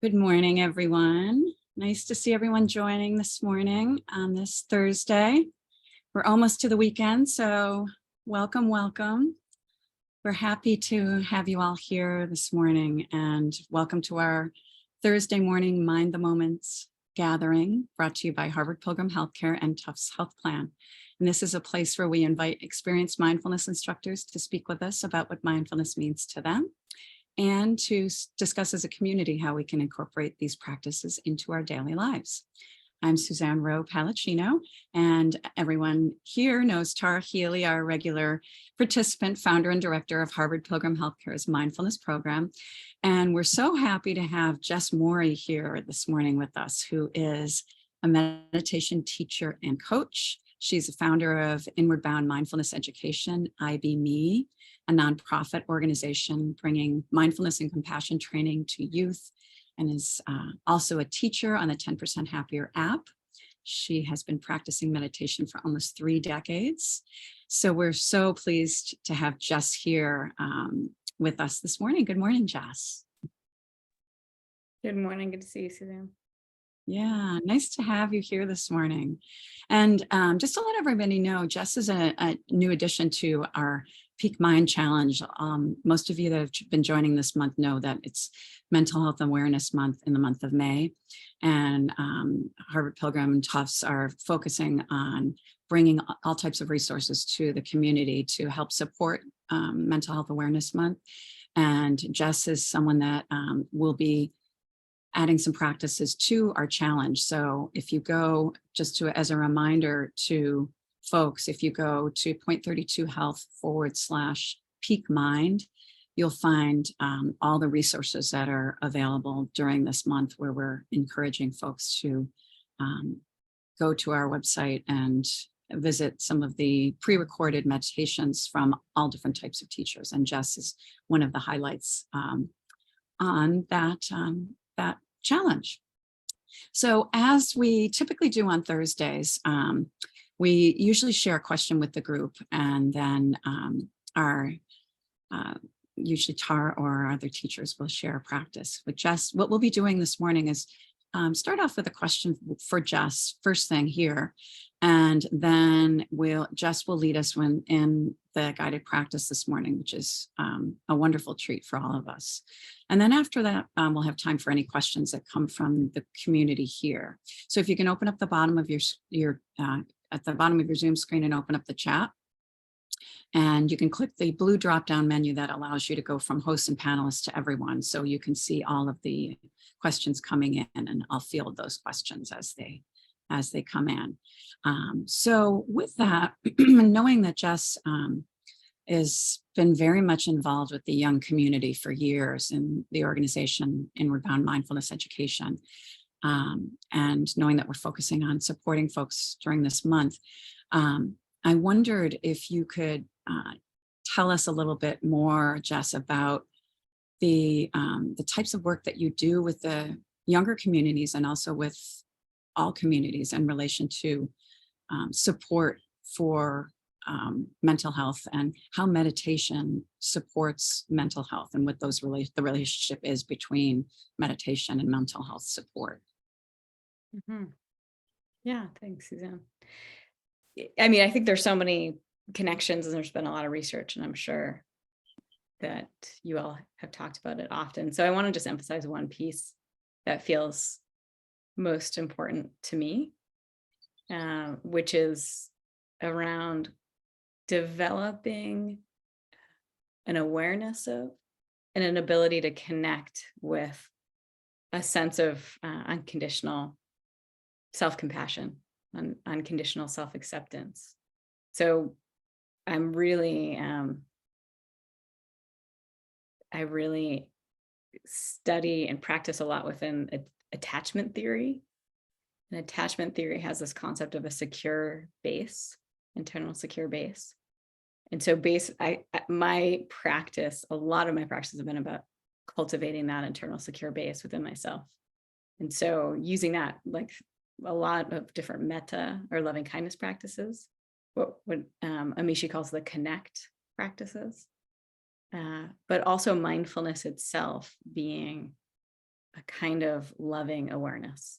Good morning, everyone. Nice to see everyone joining this morning on this Thursday. We're almost to the weekend, so welcome, welcome. We're happy to have you all here this morning, and welcome to our Thursday morning Mind the Moments gathering brought to you by Harvard Pilgrim Healthcare and Tufts Health Plan. And this is a place where we invite experienced mindfulness instructors to speak with us about what mindfulness means to them, and to discuss as a community how we can incorporate these practices into our daily lives. I'm Suzanne Rowe Palacino, and everyone here knows Tara Healy, our regular participant, founder and director of Harvard Pilgrim Healthcare's mindfulness program. And we're so happy to have Jess Morey here this morning with us, who is a meditation teacher and coach. She's a founder of Inward Bound Mindfulness Education, IB.me, a nonprofit organization bringing mindfulness and compassion training to youth, and is also a teacher on the 10% Happier app. She has been practicing meditation for almost 3 decades. So we're so pleased to have Jess here with us this morning. Good morning, Jess. Good morning. Good to see you, Suzanne. Yeah, nice to have you here this morning. And just to let everybody know, Jess is a new addition to our Peak Mind Challenge. Most of you that have been joining this month know that it's Mental Health Awareness Month in the month of May. And Harvard Pilgrim and Tufts are focusing on bringing all types of resources to the community to help support Mental Health Awareness Month. And Jess is someone that will be adding some practices to our challenge. So if you go, just to as a reminder to folks, if you go to point32health/peak mind, you'll find all the resources that are available during this month, where we're encouraging folks to go to our website and visit some of the pre-recorded meditations from all different types of teachers. And Jess is one of the highlights on that challenge. So as we typically do on Thursdays, we usually share a question with the group, and then usually Tara or our other teachers will share a practice. But Jess, what we'll be doing this morning is start off with a question for Jess, first thing here, and then Jess will lead us in the guided practice this morning, which is a wonderful treat for all of us. And then after that, we'll have time for any questions that come from the community here. So if you can open up the bottom of at the bottom of your Zoom screen and open up the chat. And you can click the blue drop-down menu that allows you to go from hosts and panelists to everyone. So you can see all of the questions coming in, and I'll field those questions as they come in. So with that, knowing that Jess has been very much involved with the young community for years in the organization Inward Bound Mindfulness Education, and knowing that we're focusing on supporting folks during this month, I wondered if you could tell us a little bit more, Jess, about the types of work that you do with the younger communities and also with all communities in relation to support for mental health, and how meditation supports mental health, and what the relationship is between meditation and mental health support. Mm-hmm. Yeah, thanks, Suzanne. I mean, I think there's so many connections, and there's been a lot of research, and I'm sure that you all have talked about it often. So I want to just emphasize one piece that feels most important to me, which is around developing an awareness of and an ability to connect with a sense of unconditional self-compassion and unconditional self-acceptance. So I really study and practice a lot within attachment theory. And attachment theory has this concept of a secure base, internal secure base. And so my practice, a lot of my practices have been about cultivating that internal secure base within myself. And so using that, like a lot of different metta or loving kindness practices, what Amishi calls the connect practices, but also mindfulness itself being a kind of loving awareness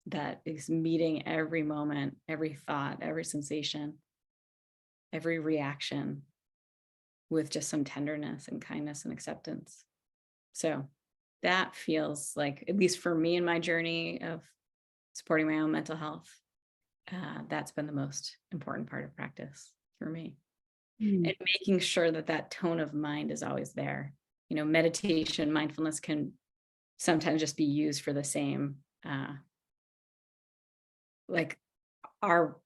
that is meeting every moment, every thought, every sensation, every reaction with just some tenderness and kindness and acceptance. So that feels like, at least for me in my journey of supporting my own mental health, that's been the most important part of practice for me. Mm. And making sure that that tone of mind is always there. You know, meditation, mindfulness can sometimes just be used for the same, like our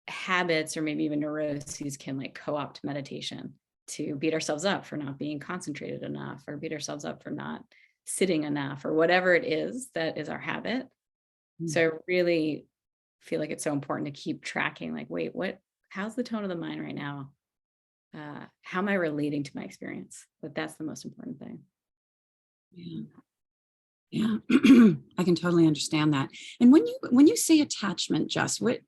habits or maybe even neuroses can like co-opt meditation to beat ourselves up for not being concentrated enough, or beat ourselves up for not sitting enough, or whatever it is that is our habit. Mm. So I really feel like it's so important to keep tracking, like, wait, how's the tone of the mind right now? How am I relating to my experience? But that's the most important thing. Yeah. Yeah, I can totally understand that. And when you say attachment, Jess, what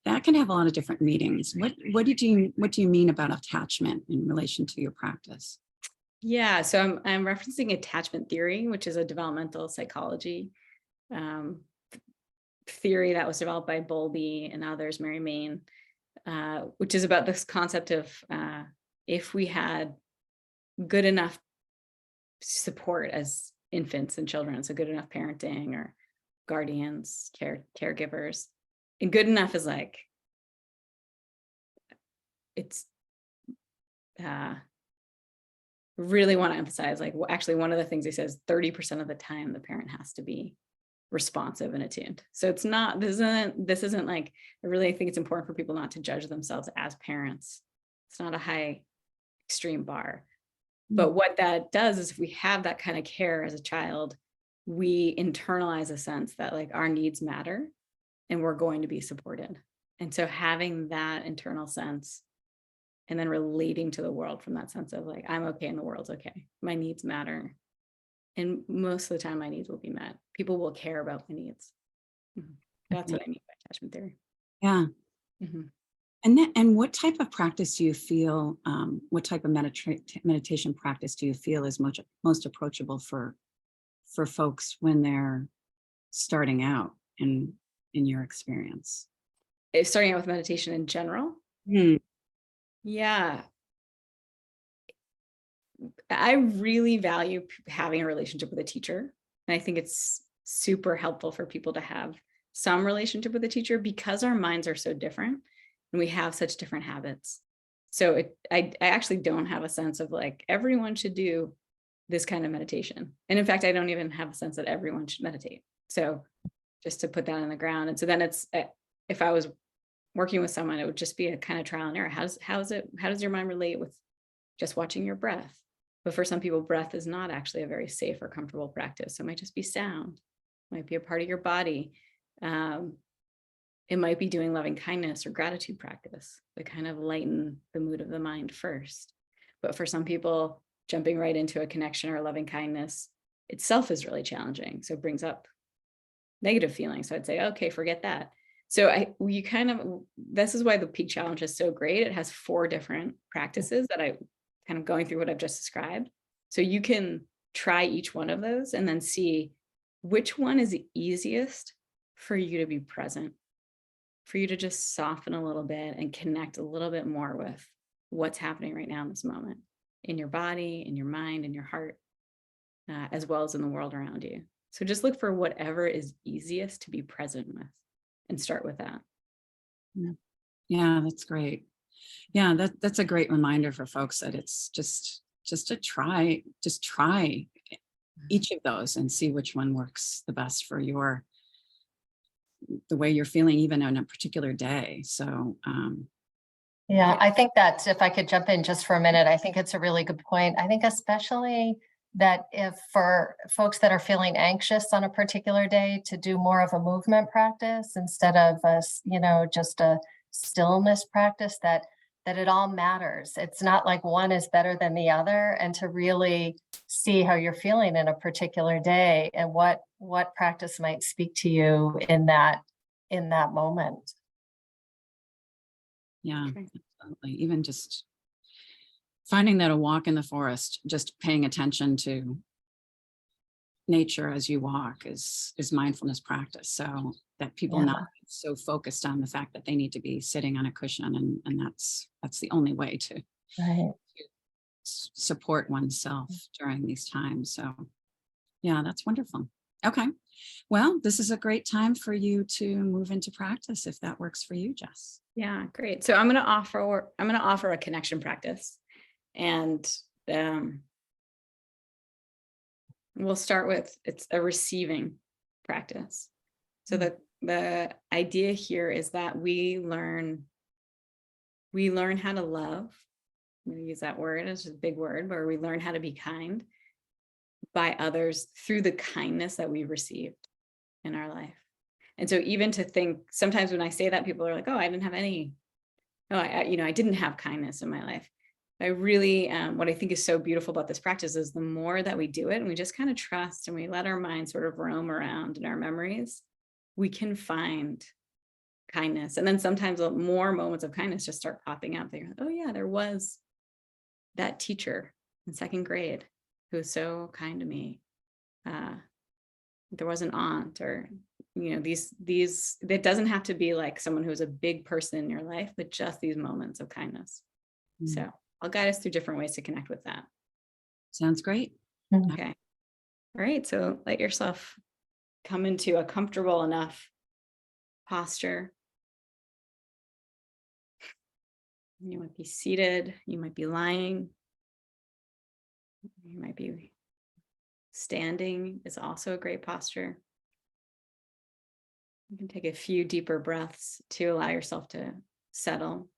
that can have a lot of different meanings. What do you mean about attachment in relation to your practice? Yeah, so I'm referencing attachment theory, which is a developmental psychology theory that was developed by Bowlby and others, Mary Main, which is about this concept of if we had good enough support as infants and children, so good enough parenting or guardians, caregivers, and good enough is like, it's really want to emphasize, like, well, actually one of the things he says, 30% of the time the parent has to be responsive and attuned. So it's not, this isn't like, I really think it's important for people not to judge themselves as parents. It's not a high extreme bar. But what that does is, if we have that kind of care as a child, we internalize a sense that like our needs matter and we're going to be supported. And so having that internal sense and then relating to the world from that sense of like, I'm okay and the world's okay. My needs matter. And most of the time my needs will be met. People will care about my needs. That's what I mean by attachment theory. Yeah. Mm-hmm. And what type of practice do you feel, what type of meditation practice do you feel is most approachable for folks when they're starting out in your experience? Starting out with meditation in general. Yeah. I really value having a relationship with a teacher. And I think it's super helpful for people to have some relationship with a teacher, because our minds are so different and we have such different habits. So I actually don't have a sense of like, everyone should do this kind of meditation. And in fact, I don't even have a sense that everyone should meditate. So just to put that on the ground. And so then it's, if I was working with someone, it would just be a kind of trial and error. How does your mind relate with just watching your breath? But for some people, breath is not actually a very safe or comfortable practice. So it might just be sound, it might be a part of your body. It might be doing loving kindness or gratitude practice that kind of lighten the mood of the mind first. But for some people, jumping right into a connection or loving kindness itself is really challenging. So it brings up negative feelings. So I'd say, okay, forget that. So this is why the Peak Challenge is so great. It has 4 different practices that I kind of going through what I've just described. So you can try each one of those and then see which one is the easiest for you to be present, for you to just soften a little bit and connect a little bit more with what's happening right now in this moment, in your body, in your mind, in your heart, as well as in the world around you. So just look for whatever is easiest to be present with and start with that. Yeah, that's great. Yeah, that's a great reminder for folks that it's just to try each of those and see which one works the best for the way you're feeling even on a particular day. So yeah, I think that if I could jump in just for a minute, I think it's a really good point. I think especially that if for folks that are feeling anxious on a particular day, to do more of a movement practice instead of just a stillness practice, that it all matters. It's not like one is better than the other, and to really see how you're feeling in a particular day and what practice might speak to you in that moment. yeah, absolutely. Even just finding that a walk in the forest, just paying attention to nature as you walk is mindfulness practice. So that people Yeah. not get so focused on the fact that they need to be sitting on a cushion, and that's the only way to Right. support oneself during these times. So yeah, that's wonderful. Okay. Well, this is a great time for you to move into practice if that works for you, Jess. Yeah, great. So I'm going to offer a connection practice, and we'll start with, it's a receiving practice. So the idea here is that we learn how to love. I'm going to use that word. It's just a big word, but we learn how to be kind by others through the kindness that we've received in our life. And so even to think, sometimes when I say that, people are like, oh, I didn't have any, oh, I didn't have kindness in my life. I really, what I think is so beautiful about this practice is the more that we do it and we just kind of trust and we let our mind sort of roam around in our memories, we can find kindness. And then sometimes more moments of kindness just start popping up. They're like, oh yeah, there was that teacher in second grade who was so kind to me. There was an aunt, or these it doesn't have to be like someone who's a big person in your life, but just these moments of kindness. So I'll guide us through different ways to connect with that. Sounds great. Okay. All right. So let yourself come into a comfortable enough posture. You might be seated, you might be lying, you might be standing is also a great posture. You can take a few deeper breaths to allow yourself to settle.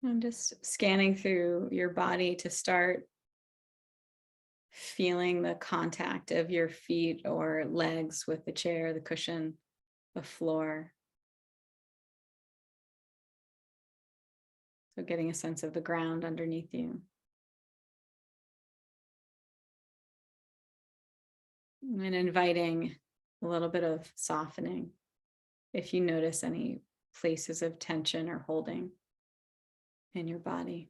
And just scanning through your body to start feeling the contact of your feet or legs with the chair, the cushion, the floor. So getting a sense of the ground underneath you. And inviting a little bit of softening if you notice any places of tension or holding in your body.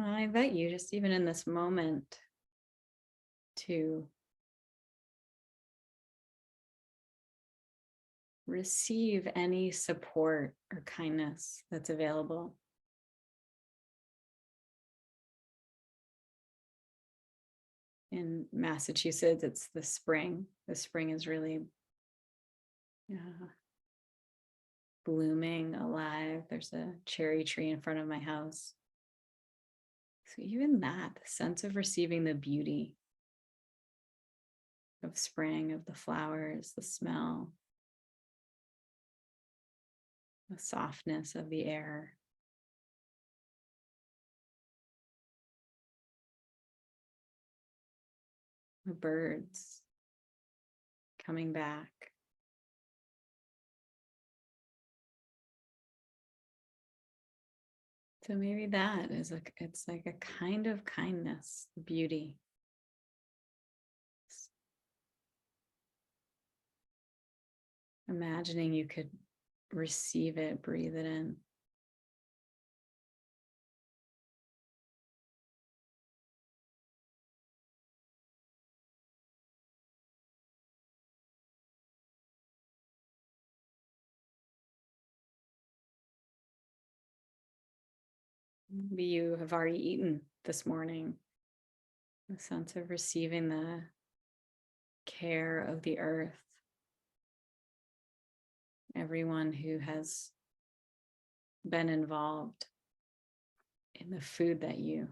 I invite you, just even in this moment, to receive any support or kindness that's available. In Massachusetts, it's the spring. The spring is really blooming, alive. There's a cherry tree in front of my house. So even that, the sense of receiving the beauty of spring, of the flowers, the smell, the softness of the air. The birds coming back. So maybe that is it's like a kind of kindness, beauty. Imagining you could receive it, breathe it in. Maybe you have already eaten this morning. A sense of receiving the care of the earth. Everyone who has been involved in the food that you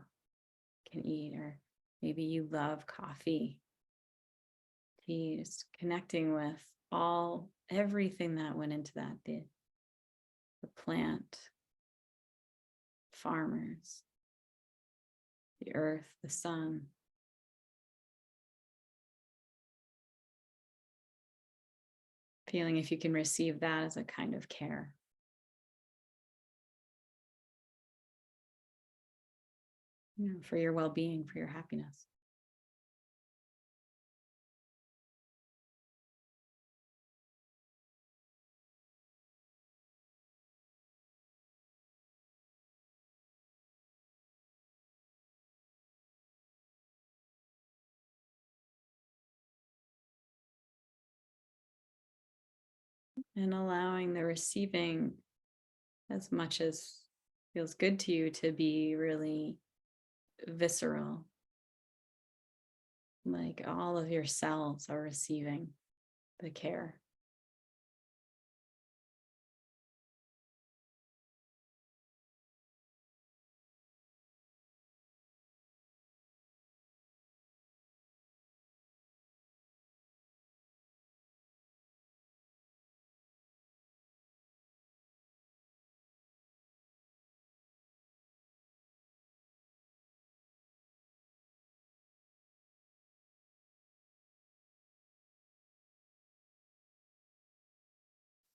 can eat or Maybe you love coffee. Just connecting with everything that went into that, the plant, farmers, the earth, the sun. Feeling if you can receive that as a kind of care. For your well-being, for your happiness. And allowing the receiving, as much as feels good to you, to be really visceral. Like all of your cells are receiving the care.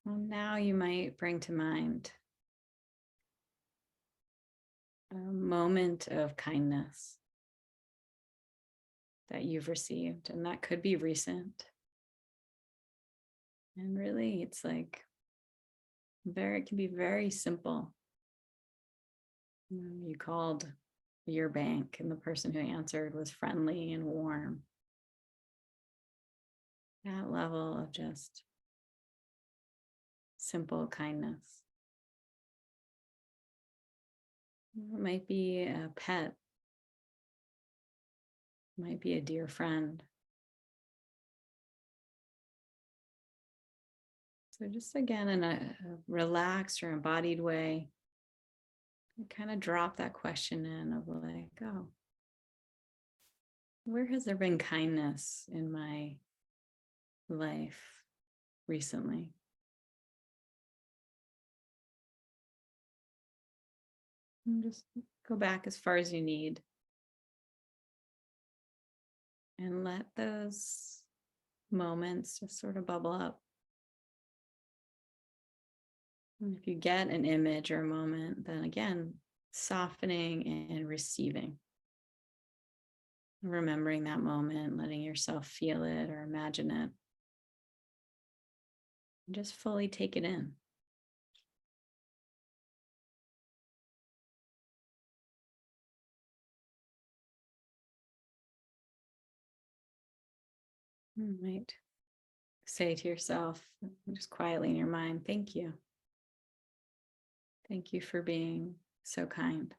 Well, now you might bring to mind a moment of kindness that you've received, and that could be recent. And really, it's like it can be very simple. You called your bank, and the person who answered was friendly and warm. That level of just simple kindness. It might be a pet. It might be a dear friend. So just again, in a relaxed or embodied way, kind of drop that question in of like, oh, where has there been kindness in my life recently? And just go back as far as you need. And let those moments just sort of bubble up. And if you get an image or a moment, then again, softening and receiving. Remembering that moment, letting yourself feel it or imagine it. And just fully take it in. You might say to yourself, just quietly in your mind, thank you. Thank you for being so kind.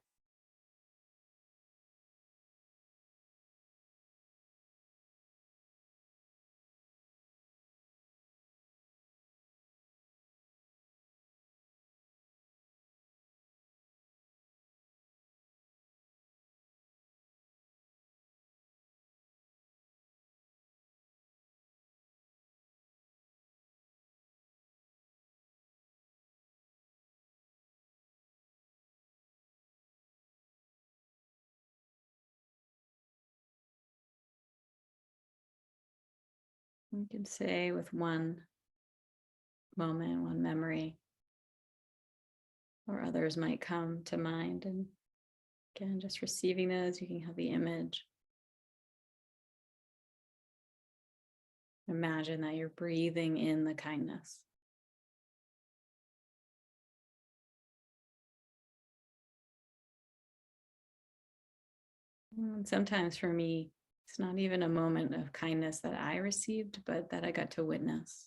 You can say with one moment, one memory, or others might come to mind. And again, just receiving those, you can have the image. Imagine that you're breathing in the kindness. And sometimes for me, it's not even a moment of kindness that I received, but that I got to witness.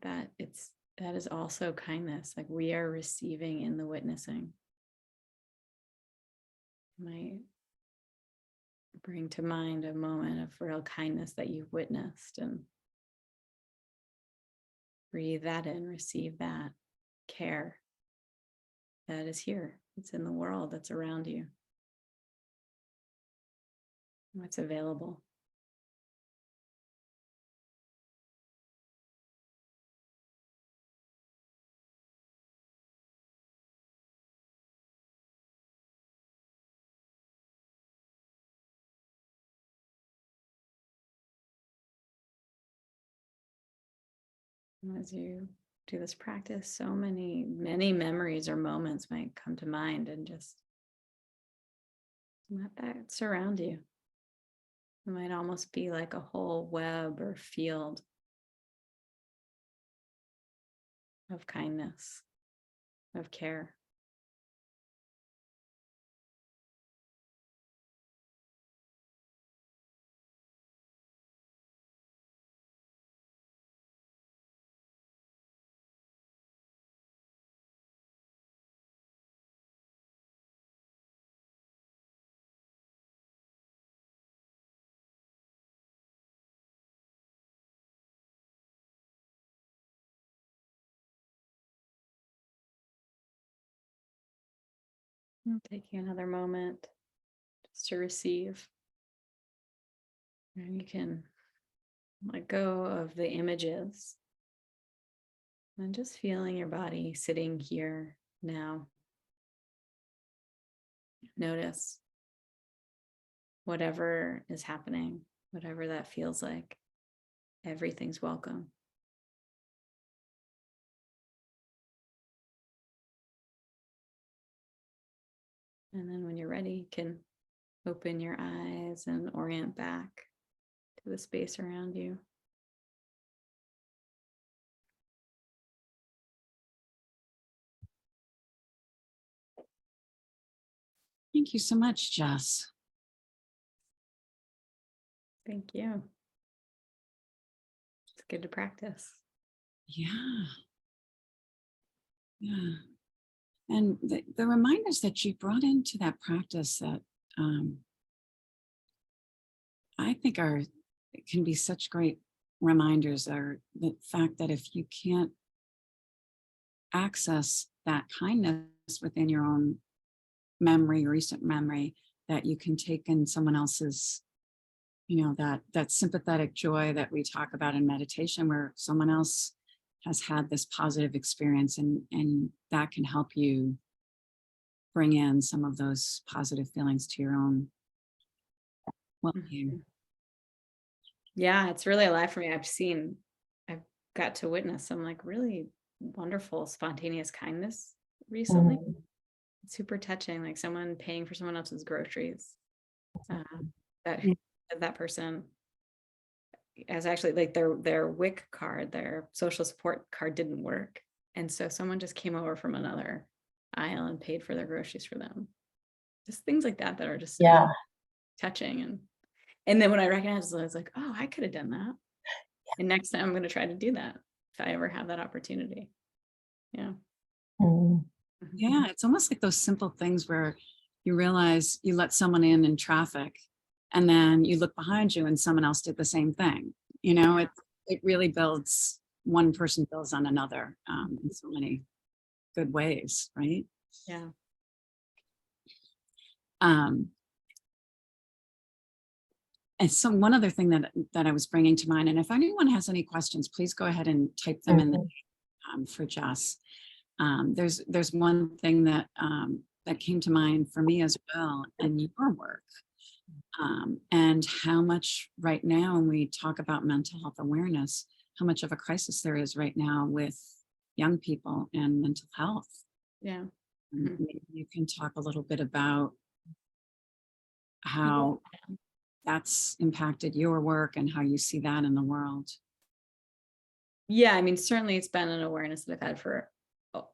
That is also kindness. Like we are receiving in the witnessing. Might bring to mind a moment of real kindness that you've witnessed, and breathe that in, receive that care that is here that's in the world, that's around you, what's available. As you do this practice, so many memories or moments might come to mind, and just let that surround you. It might almost be like a whole web or field of kindness, of care. And taking another moment just to receive. And you can let go of the images and just feeling your body sitting here now. Notice whatever is happening, whatever that feels like. Everything's welcome. And then when you're ready, you can open your eyes and orient back to the space around you. Thank you so much, Jess. Thank you. It's good to practice. Yeah. Yeah. And the reminders that you brought into that practice that I think can be such great reminders are the fact that if you can't access that kindness within your own memory, recent memory, that you can take in someone else's, that sympathetic joy that we talk about in meditation, where someone else has had this positive experience, and that can help you bring in some of those positive feelings to your own well-being. Yeah, it's really alive for me. I've got to witness some like really wonderful spontaneous kindness recently. Mhm. Super touching, like someone paying for someone else's groceries. That Mm. that person as actually like their WIC card, their social support card didn't work. And so someone just came over from another aisle and paid for their groceries for them. Just things like that that are just so Yeah. touching. And then when I recognized it, I was like, oh, I could have done that. And next time I'm going to try to do that if I ever have that opportunity. Yeah. Mm. Yeah, it's almost like those simple things where you realize you let someone in traffic, and then you look behind you and someone else did the same thing. It really builds, one person builds on another in so many good ways, right? Yeah. And so one other thing that I was bringing to mind, and if anyone has any questions, please go ahead and type them in for Jess. There's one thing that came to mind for me as well in your work, and how much right now when we talk about mental health awareness, how much of a crisis there is right now with young people and mental health. Yeah. Maybe you can talk a little bit about how that's impacted your work and how you see that in the world. Yeah, I mean, certainly it's been an awareness that I've had for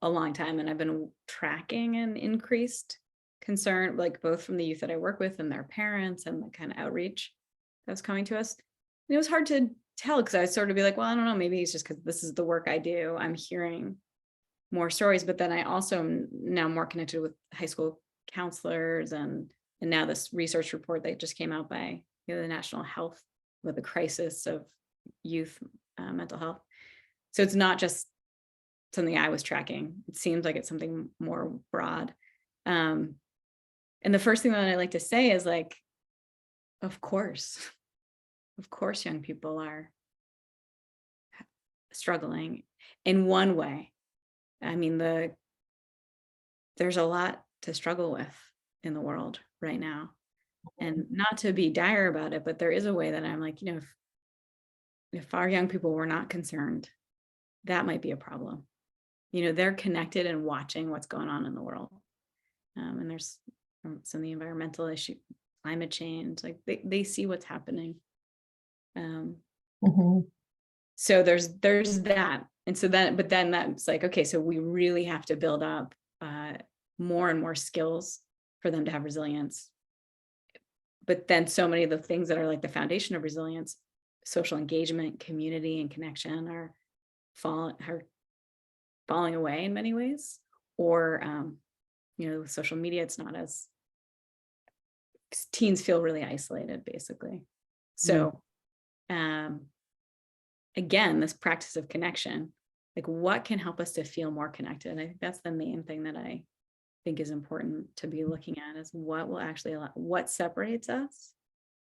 a long time, and I've been tracking an increased concern, like both from the youth that I work with and their parents, and the kind of outreach that was coming to us. And it was hard to tell because I would sort of be like, well, I don't know, maybe it's just because this is the work I do. I'm hearing more stories, but then I also am now more connected with high school counselors, and now this research report that just came out by the National Health with the crisis of youth mental health. So it's not just something I was tracking. It seems like it's something more broad. And the first thing that I like to say is like, of course young people are struggling in one way. I mean, there's a lot to struggle with in the world right now, and not to be dire about it, but there is a way that I'm like, if our young people were not concerned, that might be a problem. They're connected and watching what's going on in the world. And there's some of the environmental issue, climate change, like they see what's happening. So there's that. And so but then that's like, okay, so we really have to build up more and more skills for them to have resilience. But then so many of the things that are like the foundation of resilience, social engagement, community, and connection are falling away in many ways. Or, with social media, it's not as, teens feel really isolated, basically. So, again, this practice of connection, like what can help us to feel more connected? I think that's the main thing that I think is important to be looking at, is what will actually what separates us,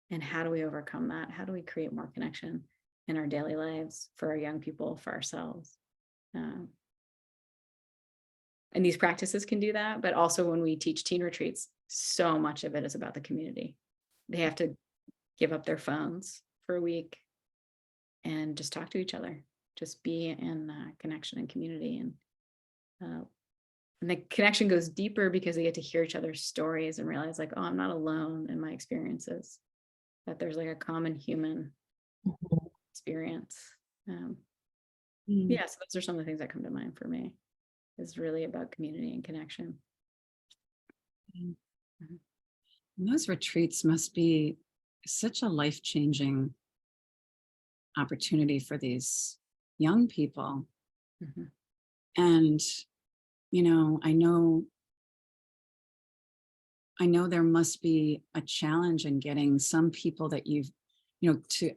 and how do we overcome that? How do we create more connection in our daily lives for our young people, for ourselves? And these practices can do that, but also when we teach teen retreats, so much of it is about the community. They have to give up their phones for a week and just talk to each other, just be in connection and community. And the connection goes deeper because they get to hear each other's stories and realize like, oh, I'm not alone in my experiences, that there's like a common human experience. Yeah, so those are some of the things that come to mind for me, is really about community and connection. And those retreats must be such a life-changing opportunity for these young people. And I know there must be a challenge in getting some people that you've to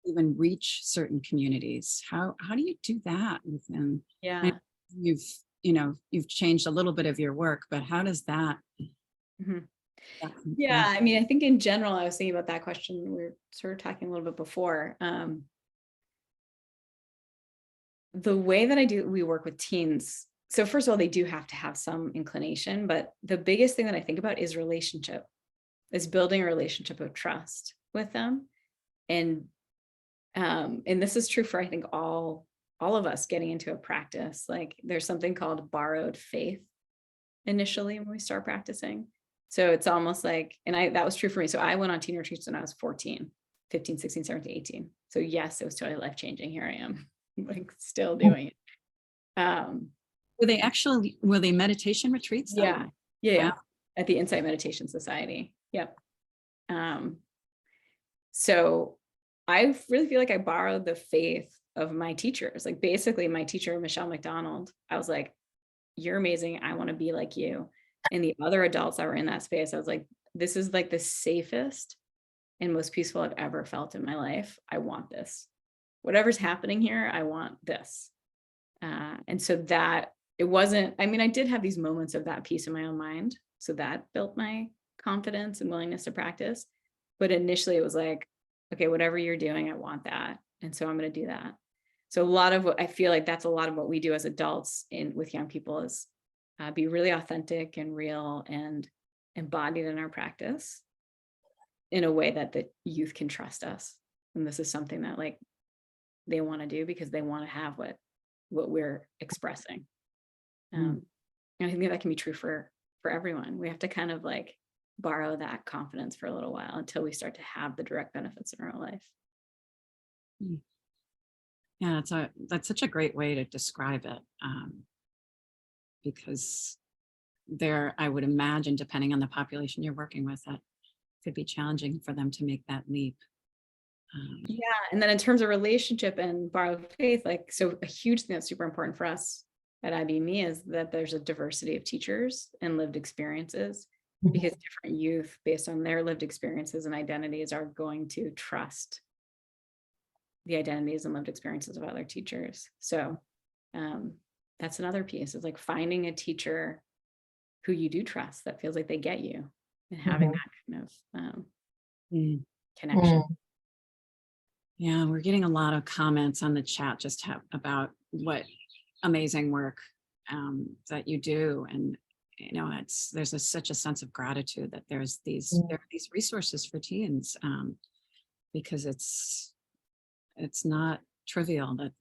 even reach certain communities. How do you do that with them? Yeah. You've changed a little bit of your work, but how does that? Yeah, I mean, I think in general, I was thinking about that question. We were sort of talking a little bit before. The way that we work with teens. So first of all, they do have to have some inclination, but the biggest thing that I think about is building a relationship of trust with them. And this is true for, I think, all of us getting into a practice. Like there's something called borrowed faith initially when we start practicing. So it's almost like, and that was true for me. So I went on teen retreats when I was 14, 15, 16, 17, 18. So yes, it was totally life-changing. Here I am, like still doing it. Were they meditation retreats though? Yeah. At the Insight Meditation Society. Yep. So I really feel like I borrowed the faith of my teachers. Like basically my teacher, Michelle McDonald, I was like, you're amazing. I want to be like you. And the other adults that were in that space, I was like, this is like the safest and most peaceful I've ever felt in my life. I want this. Whatever's happening here, I want this. And so that it wasn't, I mean, I did have these moments of that peace in my own mind. So that built my confidence and willingness to practice. But initially it was like, okay, whatever you're doing, I want that. And so I'm going to do that. So a lot of what I feel like that's a lot of what we do as adults with young people is be really authentic and real and embodied in our practice in a way that the youth can trust us. And this is something that like they want to do because they want to have what we're expressing. And I think that can be true for everyone. We have to kind of like borrow that confidence for a little while until we start to have the direct benefits in our life. Yeah, that's such a great way to describe it. Because I would imagine, depending on the population you're working with, that could be challenging for them to make that leap. Yeah. And then in terms of relationship and borrowed faith, like, so a huge thing that's super important for us at IBME is that there's a diversity of teachers and lived experiences, because different youth, based on their lived experiences and identities, are going to trust the identities and lived experiences of other teachers. So that's another piece, is like finding a teacher who you do trust, that feels like they get you, and having that kind of connection. Yeah, we're getting a lot of comments on the chat about what amazing work that you do, and there's such a sense of gratitude that there are these resources for teens, because it's not trivial that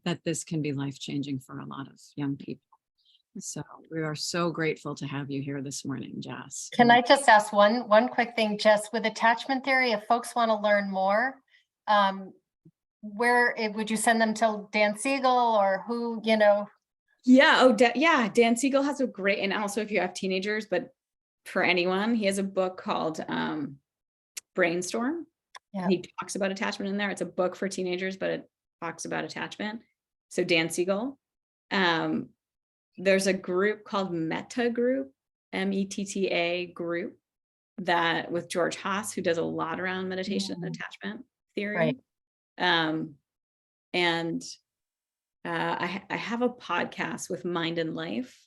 that this can be life-changing for a lot of young people. So we are so grateful to have you here this morning, Jess. Can I just ask one quick thing, Jess, with attachment theory, if folks want to learn more, where would you send them to Dan Siegel or who, Yeah. Dan Siegel has a great, and also if you have teenagers, but for anyone, he has a book called Brainstorm. Yeah. And he talks about attachment in there. It's a book for teenagers, but it talks about attachment. So Dan Siegel. There's a group called Metta Group, METTA group, that with George Haas, who does a lot around meditation and attachment theory. Right. And I have a podcast with Mind and Life,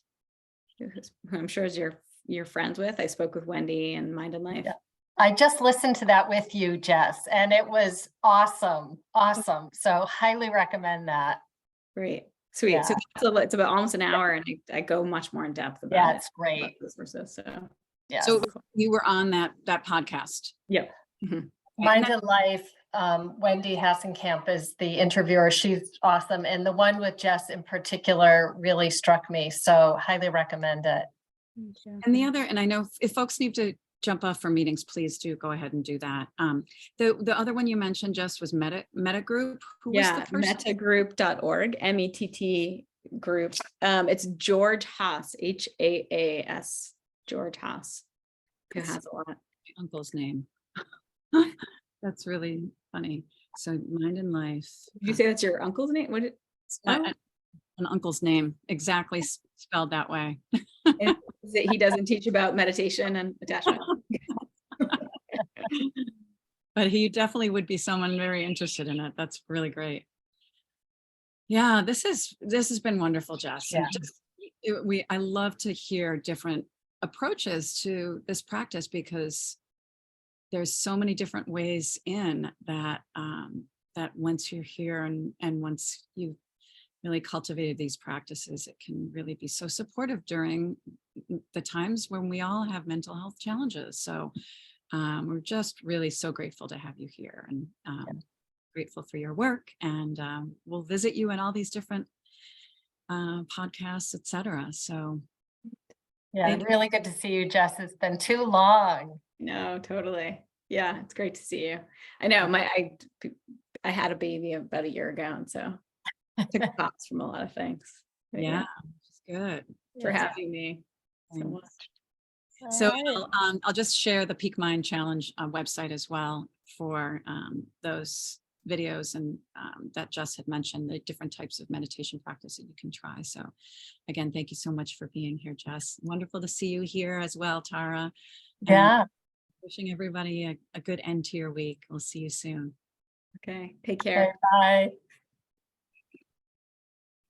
who I'm sure is you're friends with. I spoke with Wendy and Mind and Life. Yeah. I just listened to that with you, Jess, and it was awesome. Awesome. So highly recommend that. Great. Sweet. Yeah. So it's about almost an hour, and I go much more in depth about Yeah, it. it's great. About those resources, so Yeah. So you were on that podcast. yeah. Mind and Life, Wendy Hassenkamp is the interviewer. She's awesome. And the one with Jess in particular really struck me. So highly recommend it. And I know if folks need to jump off for meetings, please do go ahead and do that. The other one you mentioned, Jess, was Meta Group. Who was the person? Metagroup.org, METT group. It's George Haas, HAAS, George Haas, who has a lot. My uncle's name. That's really funny. So Mind and Life. Did you say that's your uncle's name? What did an uncle's name, exactly spelled that way. Is it he doesn't teach about meditation and attachment? But he definitely would be someone very interested in it. That's really great. Yeah, this has been wonderful, Jess. Yeah. I love to hear different approaches to this practice, because there's so many different ways in that that once you're here and once you've really cultivated these practices, it can really be so supportive during the times when we all have mental health challenges. So we're just really so grateful to have you here, and grateful for your work. And we'll visit you in all these different podcasts, etc. So yeah, really good to see you, Jess. It's been too long. No, totally. Yeah, it's great to see you. I know I had a baby about a year ago, and so I took thoughts from a lot of things. But yeah, it's good for having me so much. So I'll just share the Peak Mind Challenge website as well for those videos and that Jess had mentioned, the different types of meditation practice that you can try. So again, thank you so much for being here, Jess. Wonderful to see you here as well, Tara. Yeah. Wishing everybody a good end to your week. We'll see you soon. Okay, take care. Okay, bye.